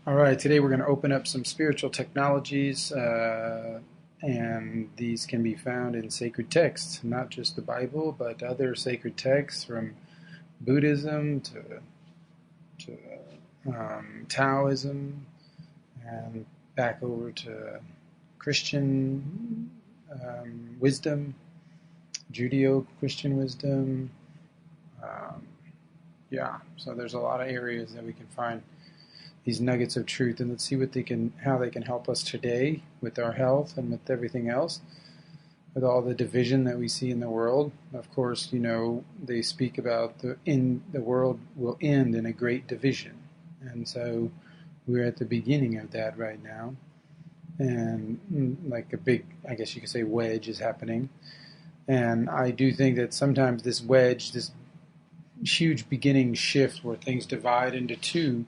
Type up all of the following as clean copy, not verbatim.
All right, today we're going to open up some spiritual technologies, and these can be found in sacred texts, not just the Bible, but other sacred texts from Buddhism to Taoism, and back over to Christian wisdom, Judeo-Christian wisdom. So there's a lot of areas that we can find these nuggets of truth, and let's see how they can help us today with our health and with everything else, with all the division that we see in the world. Of course, they speak about the world will end in a great division, and so we're at the beginning of that right now, and like a big, I guess you could say, wedge is happening. And I do think that sometimes this wedge, this huge beginning shift where things divide into two,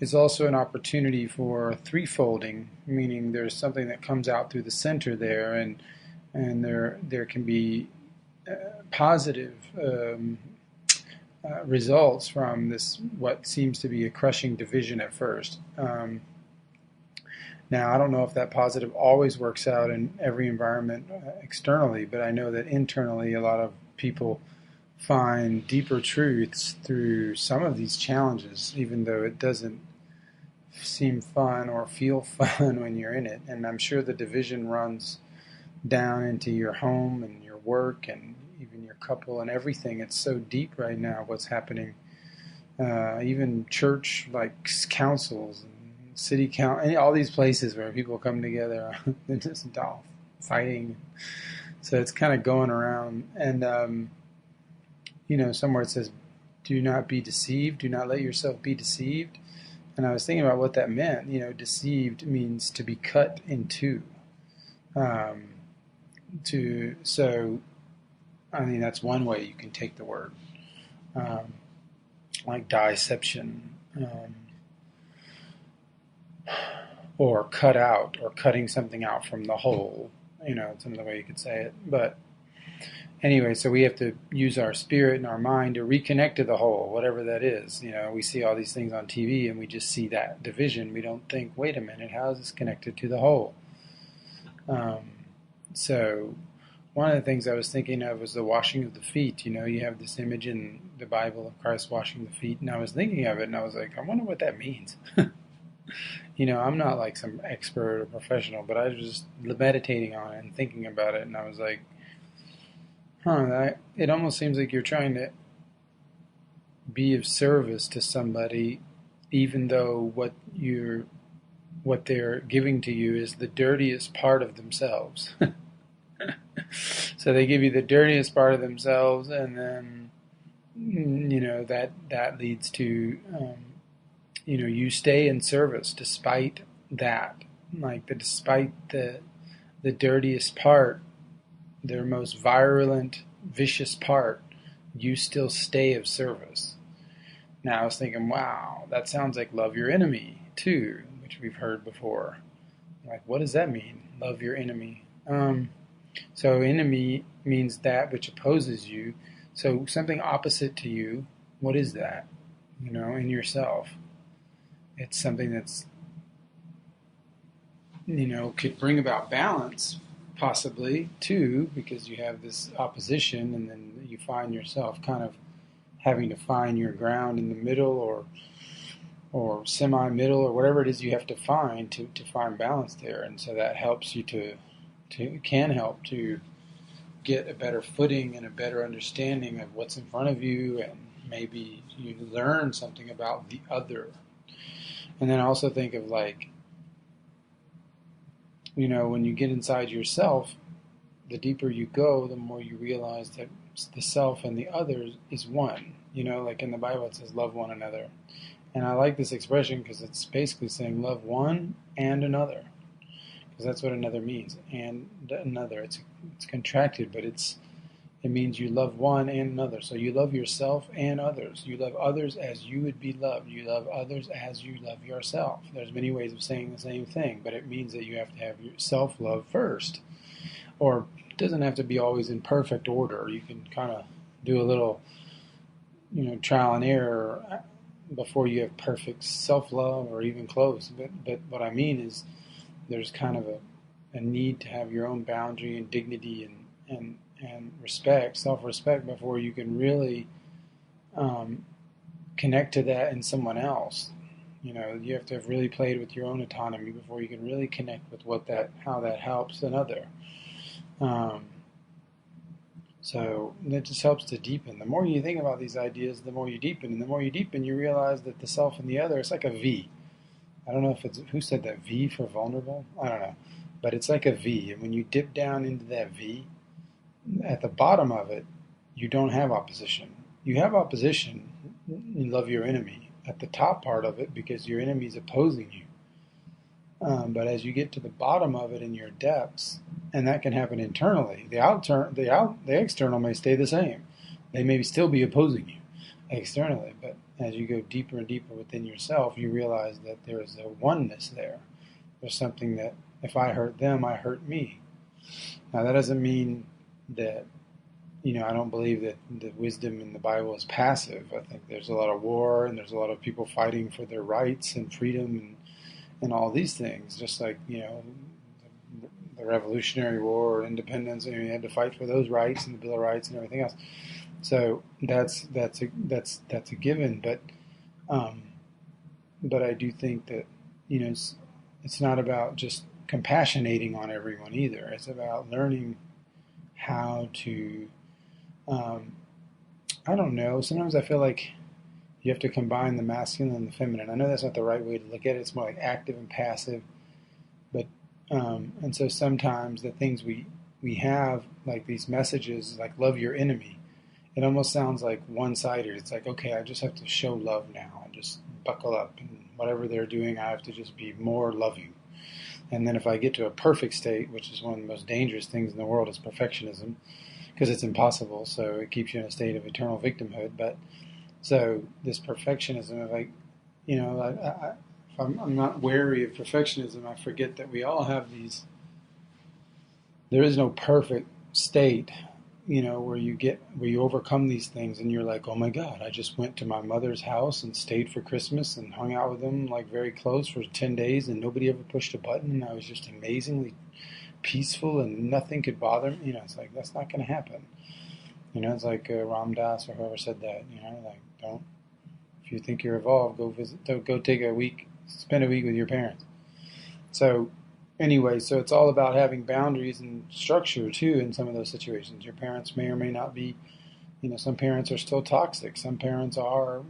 is also an opportunity for threefolding, meaning there's something that comes out through the center there, and there can be positive results from this, what seems to be a crushing division at first. Now, I don't know if that positive always works out in every environment externally, but I know that internally a lot of people find deeper truths through some of these challenges, even though it doesn't seem fun or feel fun when you're in it. And I'm sure the division runs down into your home and your work and even your couple and everything. It's so deep right now what's happening. Even church, like councils and city council, and all these places where people come together, they're just all fighting. So it's kind of going around. And somewhere it says, do not be deceived, do not let yourself be deceived. And I was thinking about what that meant. Deceived means to be cut in two. That's one way you can take the word. Like dissection, or cut out, or cutting something out from the whole. It's another way you could say it. But anyway, so we have to use our spirit and our mind to reconnect to the whole, whatever that is. We see all these things on TV and we just see that division. We don't think, wait a minute, how is this connected to the whole? So one of the things I was thinking of was the washing of the feet. You have this image in the Bible of Christ washing the feet, and I was thinking of it, and I was like, I wonder what that means. I'm not like some expert or professional, but I was just meditating on it and thinking about it, and I was like, it almost seems like you're trying to be of service to somebody, even though what they're giving to you is the dirtiest part of themselves. So they give you the dirtiest part of themselves, and then that leads to you stay in service despite that, despite the dirtiest part, their most virulent, vicious part, you still stay of service. Now I was thinking, wow, that sounds like love your enemy too, which we've heard before. Like, what does that mean? Love your enemy. So enemy means that which opposes you. So something opposite to you, what is that? In yourself. It's something that's, could bring about balance, possibly, too, because you have this opposition, and then you find yourself kind of having to find your ground in the middle or semi-middle or whatever it is you have to find to find balance there. And so that helps you can help to get a better footing and a better understanding of what's in front of you, and maybe you learn something about the other. And then I also think of when you get inside yourself, the deeper you go, the more you realize that the self and the other is one. Like in the Bible it says, love one another. And I like this expression because it's basically saying love one and another. Because that's what another means. And another. It's contracted, but it means you love one and another. So you love yourself and others. You love others as you would be loved. You love others as you love yourself. There's many ways of saying the same thing, but it means that you have to have your self-love first. Or it doesn't have to be always in perfect order. You can kind of do a little, trial and error before you have perfect self-love or even close. But what I mean is there's kind of a need to have your own boundary and dignity and respect, self-respect, before you can really connect to that in someone else. You have to have really played with your own autonomy before you can really connect with how that helps another. So it just helps to deepen. The more you think about these ideas, the more you deepen, and the more you deepen, you realize that the self and the other, it's like a V. I don't know if it's who said that, V for vulnerable. I don't know, but it's like a V, and when you dip down into that V, at the bottom of it, you don't have opposition. You have opposition. You love your enemy at the top part of it because your enemy is opposing you. But as you get to the bottom of it in your depths, and that can happen internally, the external may stay the same. They may still be opposing you externally, but as you go deeper and deeper within yourself, you realize that there is a oneness there. There's something that if I hurt them, I hurt me. Now that doesn't mean that I don't believe that the wisdom in the Bible is passive. I think there's a lot of war and there's a lot of people fighting for their rights and freedom and all these things. Just like the Revolutionary War or independence, you had to fight for those rights and the Bill of Rights and everything else. So that's a given. But I do think that it's not about just compassionating on everyone either. It's about learning how to I don't know. Sometimes I feel like you have to combine the masculine and the feminine. I know that's not the right way to look at it. It's more like active and passive. But and so sometimes the things we have, like these messages, like love your enemy, it almost sounds like one-sided. It's like, okay, I just have to show love now. I just buckle up, and whatever they're doing, I have to just be more loving. And then if I get to a perfect state, which is one of the most dangerous things in the world, is perfectionism, because it's impossible. So it keeps you in a state of eternal victimhood. But so this perfectionism, if I'm not wary of perfectionism, I forget that we all have these. There is no perfect state, where you overcome these things, and you're like, oh my God, I just went to my mother's house and stayed for Christmas and hung out with them like very close for 10 days, and nobody ever pushed a button, and I was just amazingly peaceful and nothing could bother me. It's like, that's not going to happen. It's like Ram Dass or whoever said that. Don't. If you think you're evolved, go take a week, spend a week with your parents. So anyway, so it's all about having boundaries and structure too in some of those situations. Your parents may or may not be. Some parents are still toxic. Some parents are.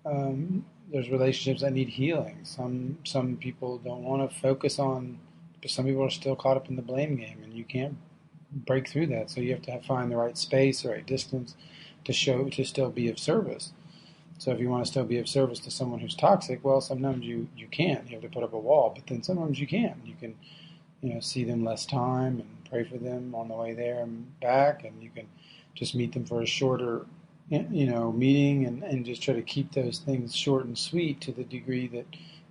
There's relationships that need healing. Some people don't want to focus on. But some people are still caught up in the blame game, and you can't break through that. So you have to find the right space, the right distance to still be of service. So if you want to still be of service to someone who's toxic, well, sometimes you can't. You have to put up a wall, but then sometimes you can. You can, see them less time and pray for them on the way there and back, and you can just meet them for a shorter, meeting and just try to keep those things short and sweet to the degree that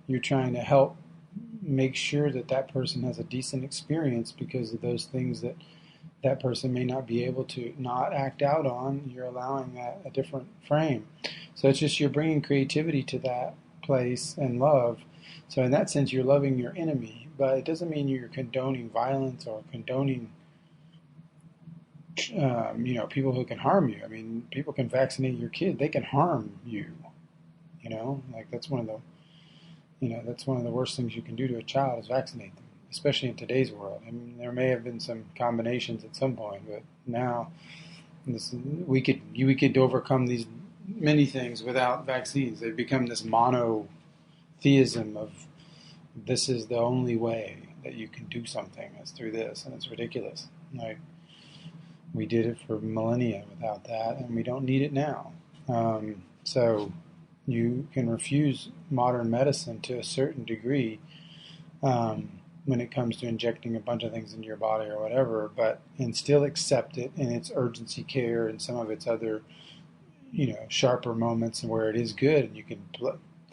you're trying to help make sure that person has a decent experience because of those things that person may not be able to not act out on. You're allowing that a different frame. So it's just you're bringing creativity to that place and love. So in that sense, you're loving your enemy, but it doesn't mean you're condoning violence or condoning people who can harm you. I mean, people can vaccinate your kid. They can harm you. That's one of the worst things you can do to a child is vaccinate them, especially in today's world. I mean, there may have been some combinations at some point, but now we could overcome these many things without vaccines. They've become this monotheism of this is the only way that you can do something is through this, and it's ridiculous. Like we did it for millennia without that, and we don't need it now. So you can refuse modern medicine to a certain degree when it comes to injecting a bunch of things into your body or whatever, and still accept it in its urgency care and some of its other, sharper moments and where it is good. And you can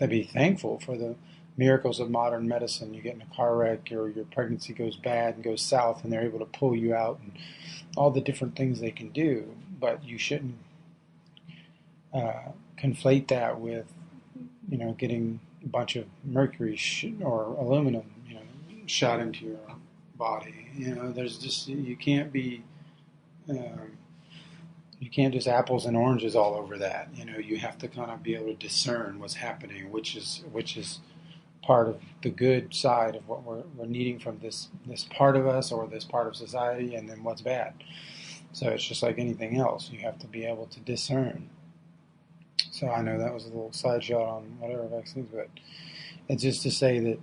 be thankful for the miracles of modern medicine. You get in a car wreck or your pregnancy goes bad and goes south and they're able to pull you out and all the different things they can do. But you shouldn't conflate that with, getting a bunch of mercury or aluminum, shot into your body. There's just, um, you can't just apples and oranges all over that. You have to kind of be able to discern what's happening, which is part of the good side of what we're needing from this part of us or this part of society, and then what's bad. So it's just like anything else. You have to be able to discern. So I know that was a little side shot on whatever vaccines, but it's just to say that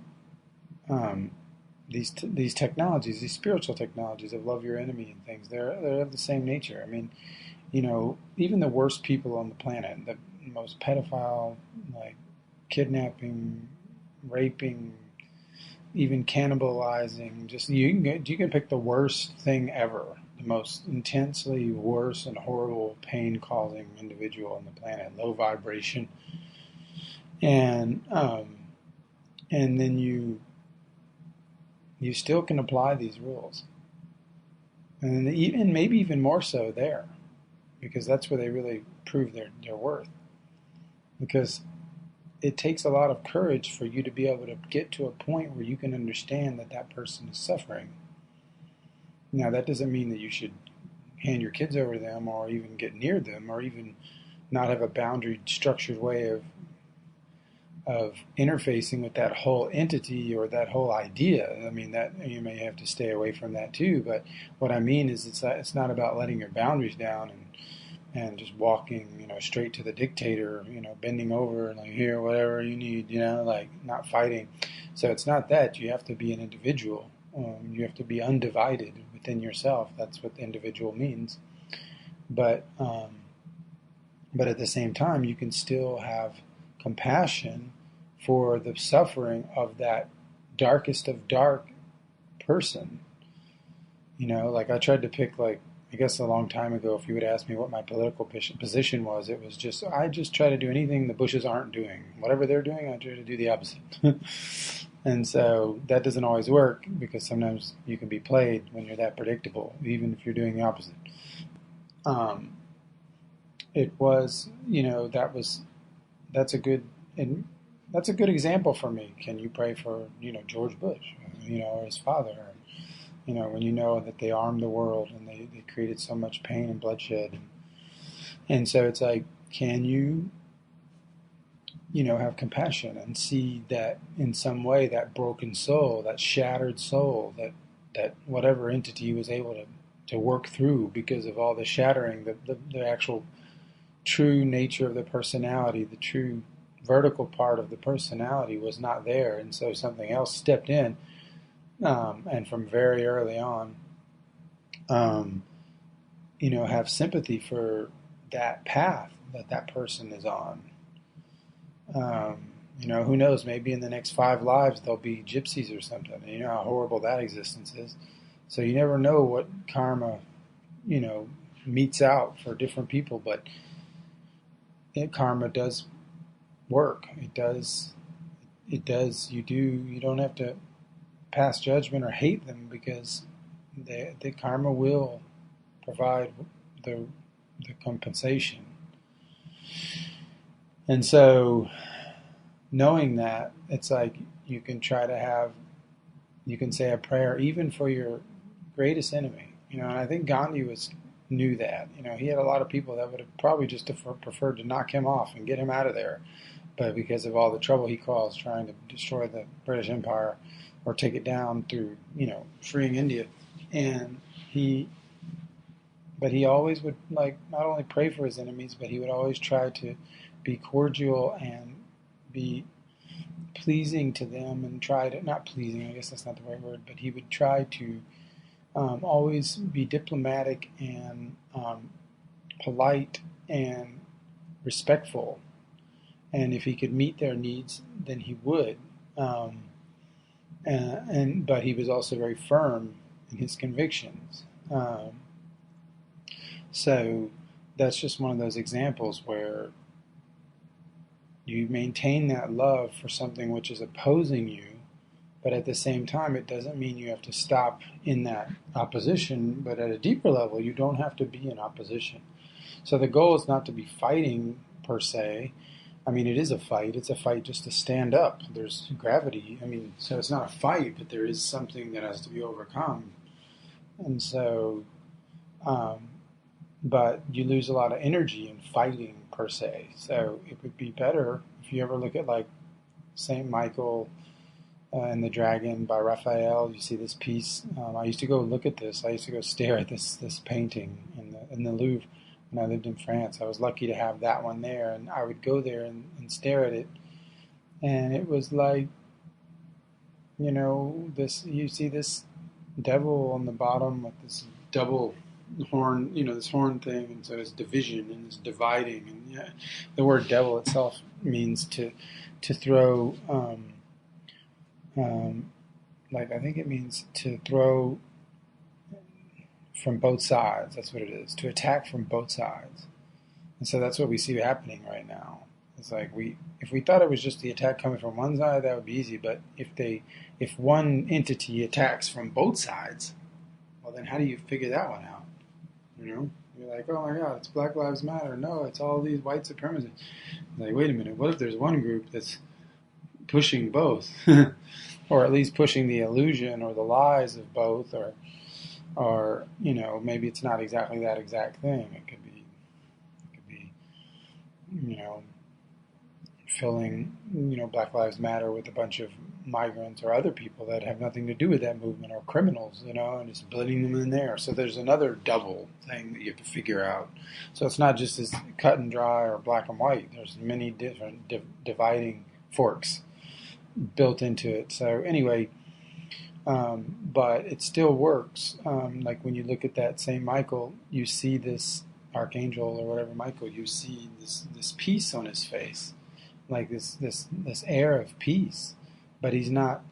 these technologies, these spiritual technologies of love your enemy and things, they're of the same nature. I mean, even the worst people on the planet, the most pedophile, like kidnapping, raping, even cannibalizing, just you can pick the worst thing ever, the most intensely worse and horrible pain-causing individual on the planet, low vibration, and then you still can apply these rules, and even maybe even more so there, because that's where they really prove their worth, because it takes a lot of courage for you to be able to get to a point where you can understand that person is suffering. Now, that doesn't mean that you should hand your kids over to them or even get near them or even not have a boundary structured way of interfacing with that whole entity or that whole idea. I mean, that you may have to stay away from that too, but what I mean is it's not about letting your boundaries down and just walking, straight to the dictator, bending over and like, here, whatever you need, like not fighting. So it's not that. You have to be an individual. You have to be undivided within yourself. That's what individual means. But at the same time, you can still have compassion for the suffering of that darkest of dark person. Like I tried to pick, like, I guess a long time ago, if you would ask me what my political position was, it was just, I just try to do anything the Bushes aren't doing. Whatever they're doing, I try to do the opposite. And so that doesn't always work, because sometimes you can be played when you're that predictable, even if you're doing the opposite. It was, that's a good example for me. Can you pray for, George Bush, or his father? When you know that they armed the world and they created so much pain and bloodshed. And so it's like, can you, have compassion and see that in some way that broken soul, that shattered soul, that whatever entity was able to work through because of all the shattering, the actual true nature of the personality, the true vertical part of the personality was not there. And so something else stepped in. And from very early on, have sympathy for that path that person is on. Who knows? Maybe in the next 5 lives they'll be gypsies or something. You know how horrible that existence is. So you never know what karma, meets out for different people. But karma does work. It does. You don't have to pass judgment or hate them, because the karma will provide the compensation. And so knowing that, it's like you can say a prayer even for your greatest enemy. And I think Gandhi knew that. He had a lot of people that would have probably just preferred to knock him off and get him out of there. But because of all the trouble he caused trying to destroy the British Empire, or take it down through, freeing India. But he always would, like, not only pray for his enemies, but he would always try to be cordial and be pleasing to them, and not pleasing, I guess that's not the right word, but he would try to always be diplomatic and polite and respectful. And if he could meet their needs, then he would. But he was also very firm in his convictions. So that's just one of those examples where you maintain that love for something which is opposing you, but at the same time, it doesn't mean you have to stop in that opposition. But at a deeper level, you don't have to be in opposition. So the goal is not to be fighting per se. I mean, it is a fight. It's a fight just to stand up. There's gravity. I mean, so it's not a fight, but there is something that has to be overcome. And so, um, but you lose a lot of energy in fighting per se. So it would be better if you ever look at like Saint Michael and the Dragon by Raphael. You see this piece. I used to go look at this. I used to go stare at this painting in the Louvre when I lived in France. I was lucky to have that one there, and I would go there and stare at it. And it was like, this. You see this devil on the bottom with this double horn, this horn thing, and so it's division and it's dividing. And yeah, the word devil itself means to throw. Like I think it means to throw from both sides. That's what it is. To attack from both sides. And so that's what we see happening right now. It's like if we thought it was just the attack coming from one side, that would be easy. But if one entity attacks from both sides, well, then how do you figure that one out? You're like, oh my God, it's Black Lives Matter. No, it's all these white supremacists. Like, wait a minute. What if there's one group that's pushing both, or at least pushing the illusion or the lies of both, or maybe it's not exactly that exact thing. It could be, filling, Black Lives Matter with a bunch of migrants or other people that have nothing to do with that movement, or criminals, and just blending them in there. So there's another double thing that you have to figure out. So it's not just as cut and dry or black and white. There's many different dividing forks built into it. So anyway, but it still works. Like when you look at that same Michael, you see this archangel or whatever Michael, you see this peace on his face, like this air of peace. But he's not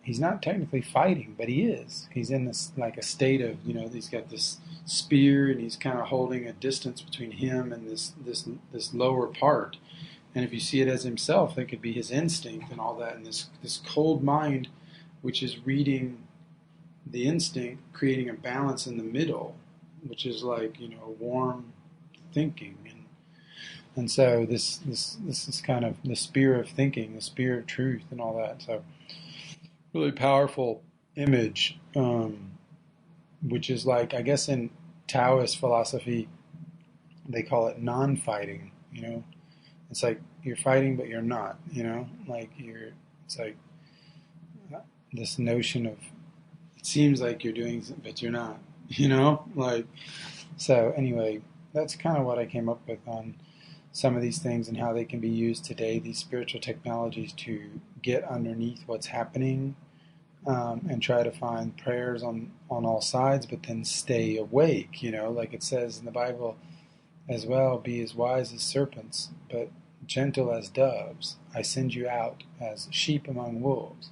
technically fighting, but he is. He's in this like a state of, he's got this spear and he's kind of holding a distance between him and this lower part. And if you see it as himself, it could be his instinct and all that. And this cold mind, which is reading the instinct, creating a balance in the middle, which is like, warm thinking. And so this is kind of the spear of thinking, the spear of truth and all that. So really powerful image, which is like, I guess in Taoist philosophy, they call it non-fighting, It's like you're fighting, but you're not, like it's like this notion of, it seems like you're doing something, but you're not, like, so anyway, that's kind of what I came up with on some of these things and how they can be used today, these spiritual technologies, to get underneath what's happening, and try to find prayers on all sides, but then stay awake, like it says in the Bible as well, be as wise as serpents, but gentle as doves. I send you out as sheep among wolves.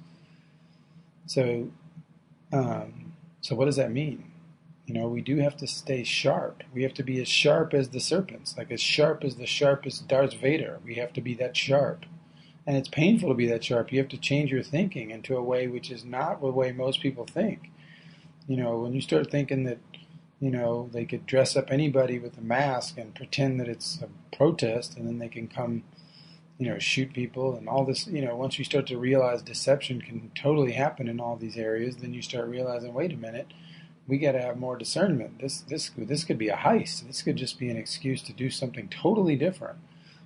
So what does that mean? We do have to stay sharp. We have to be as sharp as the serpents, like as sharp as the sharpest Darth Vader. We have to be that sharp. And it's painful to be that sharp. You have to change your thinking into a way which is not the way most people think. When you start thinking that, they could dress up anybody with a mask and pretend that it's a protest, and then they can come, shoot people and all this, once you start to realize deception can totally happen in all these areas, then you start realizing, wait a minute, we got to have more discernment. This could be a heist. This could just be an excuse to do something totally different.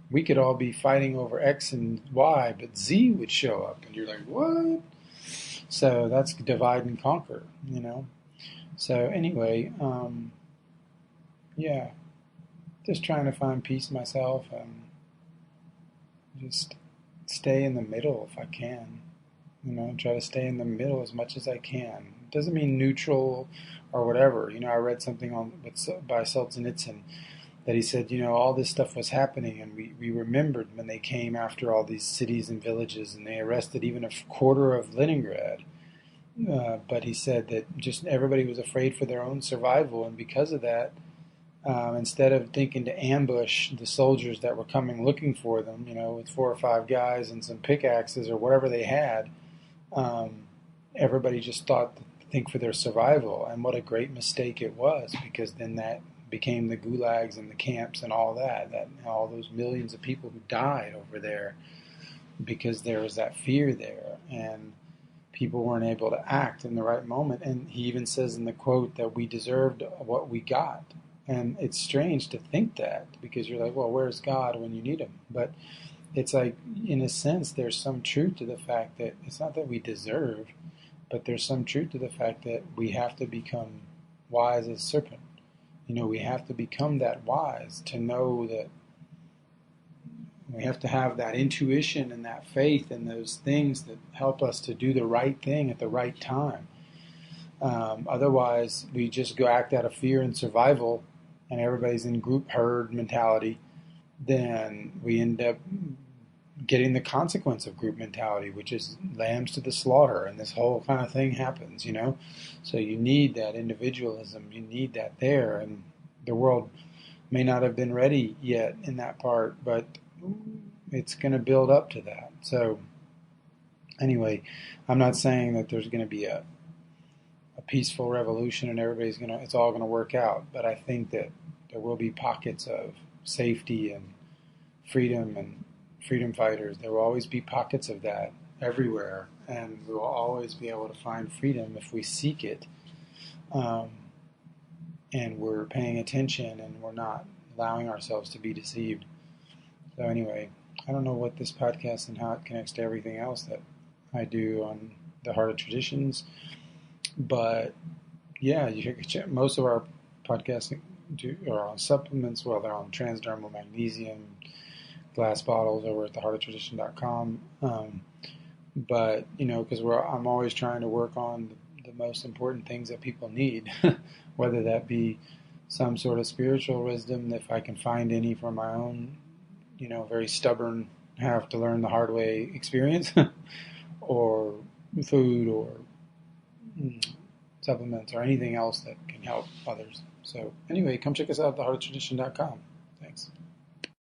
We could all be fighting over X and Y, but Z would show up, and you're like, what? So that's divide and conquer, So anyway, yeah, just trying to find peace myself and just stay in the middle if I can. Try to stay in the middle as much as I can. It doesn't mean neutral or whatever. I read something by Solzhenitsyn that he said, all this stuff was happening, and we remembered when they came after all these cities and villages, and they arrested even a quarter of Leningrad. But he said that just everybody was afraid for their own survival, and because of that, instead of thinking to ambush the soldiers that were coming looking for them, with 4 or 5 guys and some pickaxes or whatever they had, everybody just thought to think for their survival. And what a great mistake it was, because then that became the gulags and the camps and all that all those millions of people who died over there because there was that fear there, and people weren't able to act in the right moment. And he even says in the quote that we deserved what we got. And it's strange to think that, because you're like, well, where's God when you need him? But it's like, in a sense, there's some truth to the fact that it's not that we deserve, but there's some truth to the fact that we have to become wise as serpent. We have to become that wise to know that we have to have that intuition and that faith and those things that help us to do the right thing at the right time. Otherwise, we just go act out of fear and survival, and everybody's in group herd mentality. Then we end up getting the consequence of group mentality, which is lambs to the slaughter, and this whole kind of thing happens, So you need that individualism, you need that there, and the world may not have been ready yet in that part, but it's going to build up to that. So anyway, I'm not saying that there's going to be a peaceful revolution and it's all going to work out, but I think that there will be pockets of safety and freedom fighters. There will always be pockets of that everywhere, and we will always be able to find freedom if we seek it, and we're paying attention and we're not allowing ourselves to be deceived. So anyway, I don't know what this podcast and how it connects to everything else that I do on the Heart of Traditions, but yeah, you can check. Most of our podcasts are on supplements. Well, they're on transdermal magnesium, glass bottles over at theheartoftradition.com. But because I'm always trying to work on the most important things that people need, whether that be some sort of spiritual wisdom, if I can find any from my own, very stubborn, have to learn the hard way experience, or food, or supplements, or anything else that can help others. So anyway, come check us out at theheartoftradition.com. Thanks.